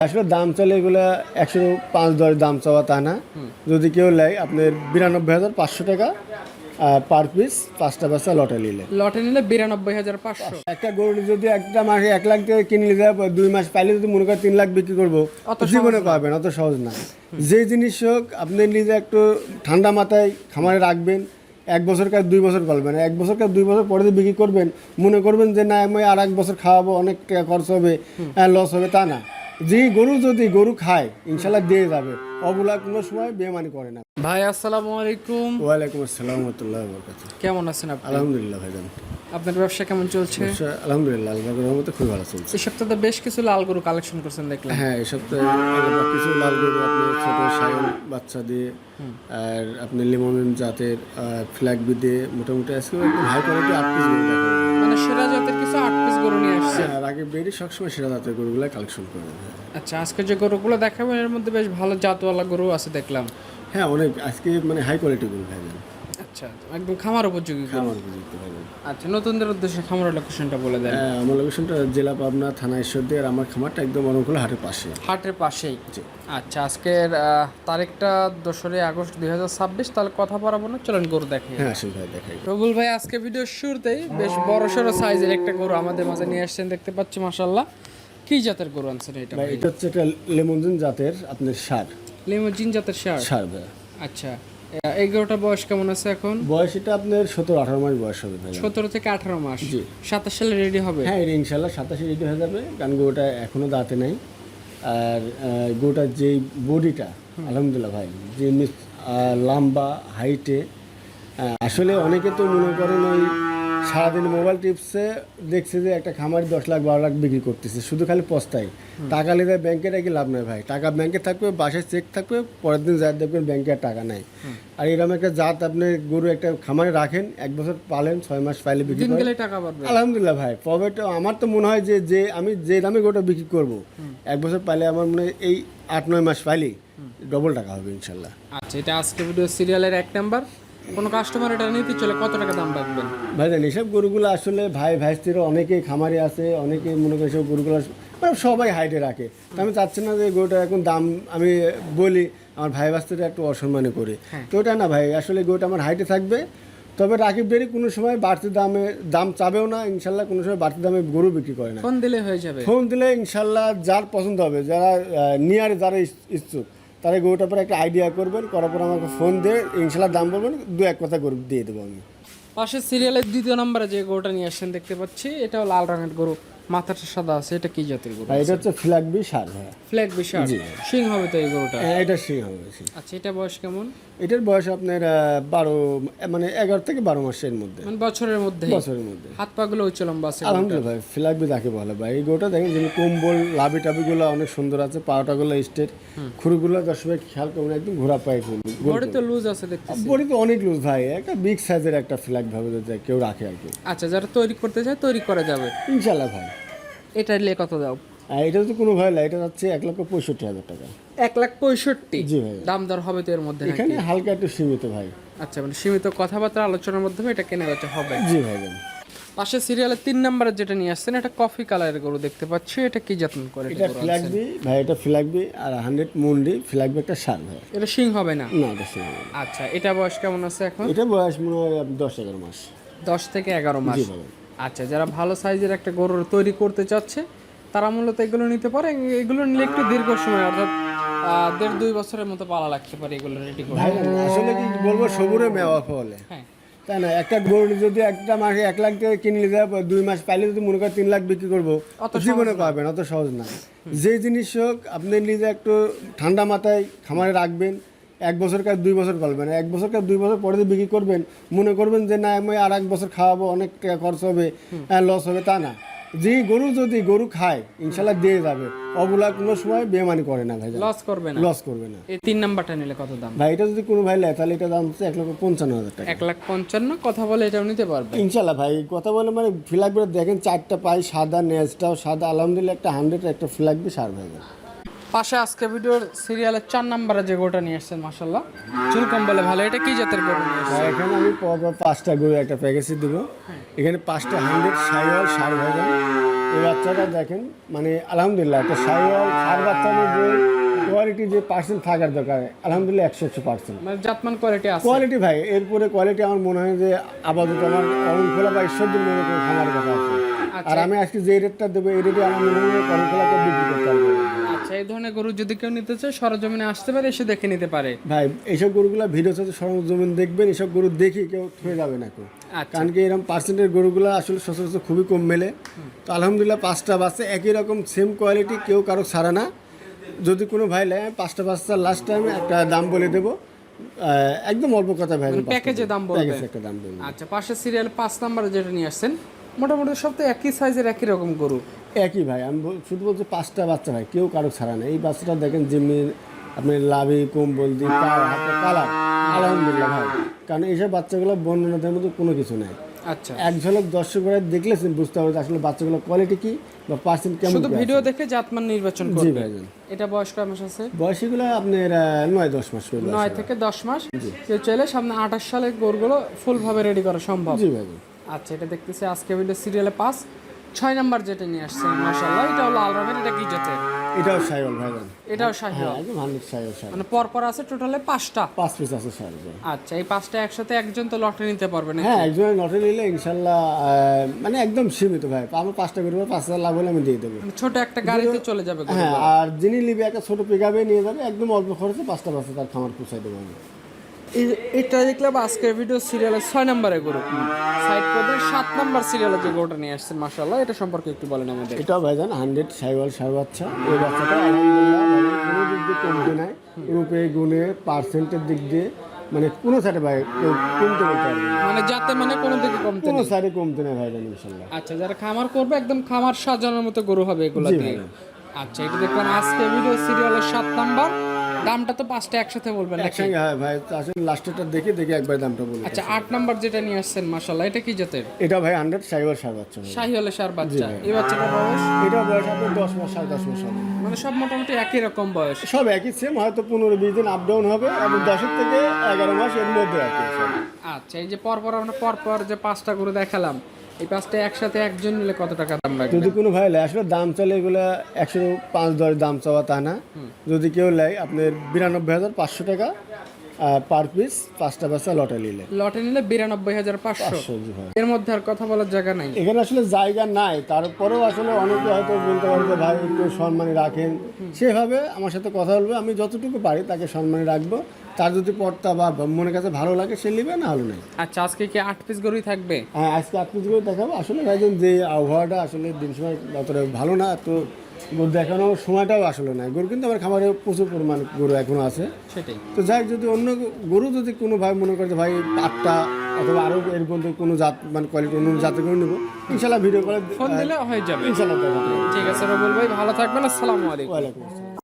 আসলে দাম চলে এগুলা 105-10 দাম চাওয়া তা না। যদি কেউ নেয় আপনার 92,500 টাকা পার পিস, 5টা বাচ্চা লটে নিলে। লটে নিলে 92,500। একটা গরু যদি একটা মাসে 1 লাখ টাকা কিনে নিয়ে যায়, 2 মাস পাইলে যদি মনে করেন 3 লাখ বিক্রি করবো, অত জীবনে সহজ না। পাবেন, অত সহজ না। যে জিনিস হোক আপনি নিজে একটু ঠান্ডা মাথায় খামারে রাখবেন, 1 বছর কাজ 2 বছর পালবেন, 1 বছর কাজ 2 বছর পরে দিয়ে বিক্রি করবেন, মনে করবেন যে না আমি আর 1 বছর খাওয়াবো, অনেক টাকা খরচ হবে, লস হবে, তা না। যে গরু যদি গরু খায় ইনশাল্লাহ দিয়ে যাবে, অবলা কোনো সময় বেমানি করে না। ভাই আসসালামু আলাইকুম। ওয়ালাইকুম আসসালাম ওয়া রাহমাতুল্লাহি ওয়া বারাকাতুহু। কেমন আছেন আপনি? আলহামদুলিল্লাহ ভাইজান, আপনার ব্যবসা কেমন চলছে? আলহামদুলিল্লাহ আল্লাহর রহমতে খুব ভালো চলছে। এই সপ্তাহে বেশ কিছু লাল গরু কালেকশন করছেন দেখলাম। হ্যাঁ, এই সপ্তাহে কিছু লাল গরু আপনি ছোট সাইল বাচ্চা দিয়ে আর আপনি লিমন জাতের ফ্ল্যাগ বি দিয়ে মোটামুটি আজকে একদম হাই কোয়ালিটি 8 পিস গরু দেখাবো। মানে সেরা জাতের কিছু 8 পিস গরু নিয়ে আসছে। হ্যাঁ, আর আগে বেরি সবসময় সেরা জাতের গরুগুলো কালেকশন করে। আচ্ছা, আজকে যে গরুগুলো দেখাবেন এর মধ্যে বেশ ভালো জাতওয়ালা গরু আছে দেখলাম। হ্যাঁ, অনেক আজকে মানে হাই কোয়ালিটি গরু ভাইজান, আচ্ছা, একদম খামার উপযোগী গরু। আমার উপযুক্ত ভাইজান। আচ্ছা, নতুনদের উদ্দেশ্যে খামারের লোকেশনটা বলে দেন। হ্যাঁ, আমার লোকেশনটা জেলা পাবনা, থানা ঈশ্বরদী, আর আমার খামারটা একদম অনুকূল হাটের পাশে। হাটের পাশেই। জি। আচ্ছা, আজকের তারিখটা 2 আগস্ট 2026। তাহলে কথা বাড়াবো না, চলেন গরু দেখি। হ্যাঁ, আসলে ভাই দেখাই। রবুল ভাই আজকে ভিডিওর শুরুতেই বেশ বড় সড়ো সাইজের একটা গরু আমাদের মাঝে নিয়ে আসছেন দেখতে পাচ্ছি, মাশাআল্লাহ। কি জাতের গরু আনছেন এটা? ভাই এটা হচ্ছে একটা লেমনজিন জাতের আপনার সার। লিমোজিন জাতের ষাঁড়। সার ভাই, আচ্ছা, এই গরুটার বয়স কেমন আছে এখন? বয়স এটা আপনার 17-18 মাস বয়স হবে ভাই। 17 থেকে 18 মাস। জি। 27 সালে রেডি হবে। হ্যাঁ, এটা ইনশাল্লাহ 27 রেডি হয়ে যাবে, কারণ গরুটা এখনো দাঁতে নাই। আর গরুটার যেই বডিটা আলহামদুলিল্লাহ ভাই, যে লম্বা হাইটে, আসলে অনেকে তো মনে করেন ওই সারাদিন মোবাইল টিপসে দেখছে যে একটা খামারি 10 লাখ 12 লাখ বিক্রি করতেছে, শুধু খালি পস্তায় টাকা লেগে ব্যাংকে রেখে লাভ নয় ভাই। টাকা ব্যাংকে থাকবে, বাসায় চেক থাকবে, পরের দিন যা দেখবেন ব্যাংকে আর টাকা নাই। আর এরকম একটা জাত আপনি গরু একটা খামারে রাখেন, 1 বছর পালেন, 6 মাস পাইলে বিক্রি দিন করেন, গেলে টাকা পাবে। আলহামদুলিল্লাহ ভাই। প্রফিট আমার তো মনে হয় যে আমি যে দামে গরুটা বিক্রি করবো, 1 বছর পাইলে আমার মনে হয় এই 8-9 মাস পাইলে ডবল টাকা হবে ইনশাল্লাহ। আচ্ছা, এটা আজকে ভিডিও সিরিয়ালের 1 নাম্বার। কোনো কাস্টমার এটা নিতে চলে কত টাকা দাম রাখবেন? ভাইজান এসব গরুগুলো আসলে ভাই ভাইস্তিরও অনেকেই খামারে আছে, অনেকে মনে করে সব গরুগুলো মানে সবাই হাইটে রাখে। তো আমি চাচ্ছি না যে গরুটার এখন দাম আমি বলি আমার ভাই ভাস্তিরা একটু অসম্মানে করে, তো ওটা না ভাই। আসলে গরুটা আমার হাইটে থাকবে, তবে রাকিব ডেরি কোনো সময় বাড়তি দাম চাবেও না ইনশাল্লাহ, কোনো সময় বাড়তি দামে গরু বিক্রি করে না। ফোন দিলে হয়ে যাবে। ফোন দিলে ইনশাল্লাহ যার পছন্দ হবে, যারা নিয়ার যারা ইচ্ছুক, তারা গরুটার পরে একটা আইডিয়া করবেন, করার পর আমাকে ফোন দিয়ে ইনশাল্লাহ দাম বলবেন, 2-1 কথা গরু দিয়ে দেবো আমি। পাশের সিরিয়ালের 2 নম্বরে যে গরুটা নিয়ে আসছেন দেখতে পাচ্ছি, এটাও লাল রঙের গরু, মাথাটা সাদা আছে। এটা কি জাতের গরু? আর এটা হচ্ছে ফ্ল্যাগবি সার ভাই। ফ্ল্যাগ বিশাল সিং হবে তো এই গরুটা? হ্যাঁ, এটা সিং হবে সিং। আচ্ছা, এটা বয়স কেমন? এটার বয়স আপনার 12 মানে 11 থেকে 12 মাসের মধ্যে, মানে বছরের মধ্যে। বছরের মধ্যে। হাত পা গুলো উচ্চ লম্বা আছে। আলহামদুলিল্লাহ ভাই, ফ্ল্যাগবি যাকে বলে ভাই, এই গরুটা দেখেন যে কম্বল লাভি টাবিগুলো অনেক সুন্দর আছে, পাওয়াটাগুলো স্টেট, খুরগুলো 10 ভাই খেয়াল করবেন, একদম ঘোরা পায়ে বডি তো লুজ আছে দেখতেছি। বডি তো অনেক লুজ ভাই, একটা বিগ সাইজের একটা ফ্ল্যাগ ভাবে যদি কেউ রাখে আর কি। আচ্ছা, যারা তৈরি করতে চায় তৈরি করা যাবে ইনশাল্লাহ ভাই। এটা নিলে কত দাও? আর এটা তো কোনো ভয় না, এটা যাচ্ছে 1,65,000 টাকা। 1,65,000? জি ভাই। দাম দর হবে তো এর মধ্যে নাকি? এখানে হালকা একটু সীমিত ভাই। আচ্ছা, মানে সীমিত কথাবার্তা আলোচনার মাধ্যমে এটা কেনা বেচা হবে। জি ভাই। পাশে সিরিয়ালের 3 নম্বরে যেটা নিয়ে আসছেন, এটা কফি কালারের গরু দেখতে পাচ্ছি। এটা কি যত্ন করে? এটা ফ্ল্যাগবি ভাই, এটা ফ্ল্যাগবি আর 100 মুন্ডি ফ্ল্যাগবি একটা সার ভাই। এটা সিং হবে না? না, এটা সিং হবে না। আচ্ছা, এটা বয়স কেমন আছে এখন? এটা বয়স মনে হয় 10-11 মাস। 10 থেকে 11 মাস। জি ভাই। আচ্ছা, যারা ভালো সাইজের একটা গরুর তৈরি করতে চাচ্ছে তারা মূলত এগুলো নিতে পারে। এগুলো নিলে একটু দীর্ঘ সময়, অর্থাৎ 1.5-2 বছরের মতো পালা লাগতে পারে এগুলো রেডি করে। ভাই আসলে কি বলবো, সবুরে মেওয়া ফলে, হ্যাঁ। তাই না? একটা গরু যদি একটা মাসে 1 লাখ টাকা কিনে নিয়ে যায়, 2 মাস পাইলে যদি মনে করেন 3 লাখ বিক্রি করবো, জীবনে পাবেন, অত সহজ না। যে জিনিস হোক আপনি নিজে একটু ঠান্ডা মাথায় খামারে রাখবেন, 1 বছর কাজ 2 বছর পালবেন, 1 বছর কাজ 2 বছর পরে দিয়ে বিক্রি করবেন, মনে করবেন যে না আমি আর 1 বছর খাওয়াবো, অনেক টাকা খরচ হবে, লস হবে, তা না। যে গরু যদি গরু খায় ইনশাল্লাহ দিয়ে যাবে, অবলা কোনো সময় বেমানি করে না ভাই, লস করবে না। লস করবে না। এই 3 নাম্বারটা নিলে কত দাম? ভাই এটা যদি কোনো ভাই নেয় তাহলে এটা দাম হচ্ছে 1,55,000 টাকা। 1,55,000 কথা বলে এটাও নিতে পারবে ইনশাল্লাহ ভাই। কথা বলে মানে ফ্ল্যাগগুলো দেখেন, 4টা পাই সাদা, নেজটাও সাদা, আলহামদুলিল্লাহ একটা 100 একটা ফ্ল্যাগবি সার ভাই। পাশে আজকে ভিডিওর সিরিয়ালের 4 নম্বরে যে গরুটা নিয়ে আসছেন, মাশাআল্লাহ চুল কম্বলে ভালো, এটা কি জাতের গরু নিয়ে আসছেন? এখানে আমি 5টা গরু একটা প্যাকেজে দেবো। এখানে 5টা 100 সাইওয়াল সার ভাইজান, এই বাচ্চাটা দেখেন মানে আলহামদুলিল্লাহ একটা সাইওয়াল সার বাচ্চার মধ্যে কোয়ালিটি যে পার্সেন্ট থাকার দরকার আলহামদুলিল্লাহ 100%। মানে জাতমান কোয়ালিটি আছে। কোয়ালিটি ভাই এরপরে কোয়ালিটি আমার মনে হয় যে আপাতত আমার অরণখোলা বা ঈশ্বরদের মনে করে খামার কথা আছে। আর আমি আজকে যে রেটটা দেবো এই রেটে আমার মনে হয় অরণখোলাকে বিক্রি করতে পারবো। আচ্ছা, এই ধরনের গরু যদি কেউ নিতে চায় সরজমিনে আসতে পারে, এসে দেখে নিতে পারে। ভাই এইসব গরুগুলো ভিডিও সাথে সরজমিন দেখবেন, এসব গরু দেখি কেউ থয়ে যাবে না কেউ। কারণ কি এরকম পার্সেন্টের গরুগুলো আসলে সচরাচর খুবই কম মেলে। তো আলহামদুলিল্লাহ 5টা বাচ্চা একই রকম সেম কোয়ালিটি, কেউ কারো ছাড়া না। যদি কোনো ভাই নেয় 5টা বাচ্চা লাস্ট টাইমে একটা দাম বলে দেবো, একদম অল্প কথা ভাই, প্যাকেজে দাম বলবে, একটা দাম বলবো। আচ্ছা, পাশে সিরিয়াল 5 নম্বরে যেটা নিয়ে আসছেন মোটামুটি সব তো একই সাইজের একই রকম গরু। একই ভাই, আমি শুধু বলছি 5টা বাচ্চা ভাই, কেউ কারো ছাড়া নেই। এই বাচ্চাটা দেখেন যেমনি আপনি লাভি কম্বল দিয়ে হাতে কালার আলহামদুলিল্লাহ ভাই। কারণ এইসব বাচ্চাগুলো বর্ণনাদের মধ্যে কোনো কিছু নেই। আচ্ছা, এক ঝলক দর্শকরা দেখলে বুঝতে হবে আসলে বাচ্চাগুলো কোয়ালিটি কি বা পার্সেন্ট কেমন। শুধু ভিডিও দেখে জাতমান নির্বাচন জি করবে। ভাই। এটা বয়স কয় মাস আছে? বয়সীগুলো আপনার 9-10 মাস করে। 9 থেকে 10 মাস। কেউ চাইলে সামনে 28 সালের গরুগুলো ফুলভাবে রেডি করা সম্ভব। জি ভাই। আচ্ছা, এটা দেখতেছি আজকে ভিডিও সিরিয়ালে 6 নাম্বার যেটা নিয়ে আসছেন মাশাআল্লাহ, এটা হলো লাল রঙের। এটা কি জাতের? এটাও সাইওয়াল ভাই। এটাও শাহিওয়াল, একদম 100 সাইওয়াল। মানে পর আছে টোটালে 5টা। 5 পিস আছে সাইওয়াল ভাই। আচ্ছা, এই 5টা একসাথে একজন তো লটে নিতে পারবে না? হ্যাঁ, একজনের লটে নিলে ইনশাল্লাহ মানে একদম সীমিত ভাই। আমার 5টা গরু 5,000 লাভ হলে আমি দিয়ে দেবো। মানে ছোট একটা গাড়িতে চলে যাবে গরু। হ্যাঁ, আর যিনি নিবে একটা ছোট পিকআপে নিয়ে যাবে, একদম অল্প খরচে 5টা বাচ্চা তার খামার পৌঁছাই দেবো আমি। এটা দেখলাম আজকের ভিডিও সিরিয়ালের 6 নম্বরে গরু। সাইড করে 7 নাম্বার সিরিয়ালে যে গরুটা নিয়ে আসছেন মাশাআল্লাহ, এটা সম্পর্কে একটু বলেন আমাদের। এটাও ভাইজান 100 সাইওয়াল সার বাচ্চা। এই বাচ্চাটা আলহামদুলিল্লাহ মানে কোনো দিক দিয়ে কমতে নাই, রূপে গুণে পার্সেন্টের দিক দিয়ে মানে কোনো সাইডে ভাই কেউ কমতে বলতে পারবে না। মানে যাতে মানে কোনো দিকে কমতে কোনো নেই। সাইডে কমতে নাই ভাইজান ইনশাল্লাহ। আচ্ছা, যারা খামার করবে একদম খামার সাজানোর মতো গরু হবে এগুলো জি দিয়ে। ভাই। আচ্ছা, এটা দেখলাম আজকে ভিডিও সিরিয়ালের 7 নাম্বার। দামটা তো 5টা একসাথে বলবেন নাকি? একসঙ্গে হ্যাঁ ভাই, আসলে লাস্টেরটা দেখে একবার দামটা বলি। আচ্ছা, 8 নাম্বার যেটা নিয়ে আসছেন মাশাআল্লাহ, এটা কি জাতের? এটা ভাই 100 সাইওয়াল সার বাচ্চা ভাই। শাহিওয়ালের সার বাচ্চা। এই বাচ্চাটার বয়স? এটা বয়স আপনার 10 মাস 10.5 মাস হবে। মানে সব মোটামুটি একই রকম বয়স। সব একই সেম, হয়তো 15-20 দিন আপ ডাউন হবে এবং 10 থেকে 11 মাস এর মধ্যে একই সব। আচ্ছা, এই যে পরপর যে 5টা গরু দেখালাম, এই 5টা একসাথে একজন নিলে কত টাকা দাম লাগবে? যদি কোনো ভাই লেয়, আসলে দাম চাইলে এগুলো 105-10 দাম চাওয়া তা না। যদি কেউ লেয় আপনার 92,500 টাকা পার পিস, 5টা বাচ্চা লটে নিলে। লটে নিলে 92,500। জি ভাই। এর মধ্যে আর কথা বলার জায়গা নাই। এখানে আসলে জায়গা নাই, তারপরেও আসলে অনেকে হয়তো বলতে পারে যে ভাই একটু সম্মানী রাখেন, সেভাবে আমার সাথে কথা বলবে। আমি যতটুকু পারি তাকে সম্মানী রাখবো। তার যদি পড়তা বা মনের কাছে ভালো লাগে সে নিবে, না হলো নাই। আচ্ছা, আজকে কি 8 পিস গরুই থাকবে? হ্যাঁ, আজকে 8 পিস করে দেখাবো। আসলে ভাইজান যে আবহাওয়াটা আসলে দিন সময় অতটা ভালো না, তো গরু দেখানোর সময়টাও আসলে নাই। গরু কিন্তু আমার খামারে প্রচুর পরিমাণ গরু এখনো আছে। সেটাই তো যাই হোক, যদি অন্য গরু যদি কোনো ভাই মনে করে যে ভাই 8টা অথবা আরও এর মধ্যে কোনো জাত মানে কোয়ালিটি অন্য জাতের গরু নেবো, ইনশাল্লাহ ভিডিও করে ফোন দিলে হয়ে যাবে। ইনশাল্লাহ দেখাবো। ঠিক আছে রবুল ভাই, ভালো থাকবেন। আসসালামু আলাইকুম। ওয়ালাইকুম আসসালাম।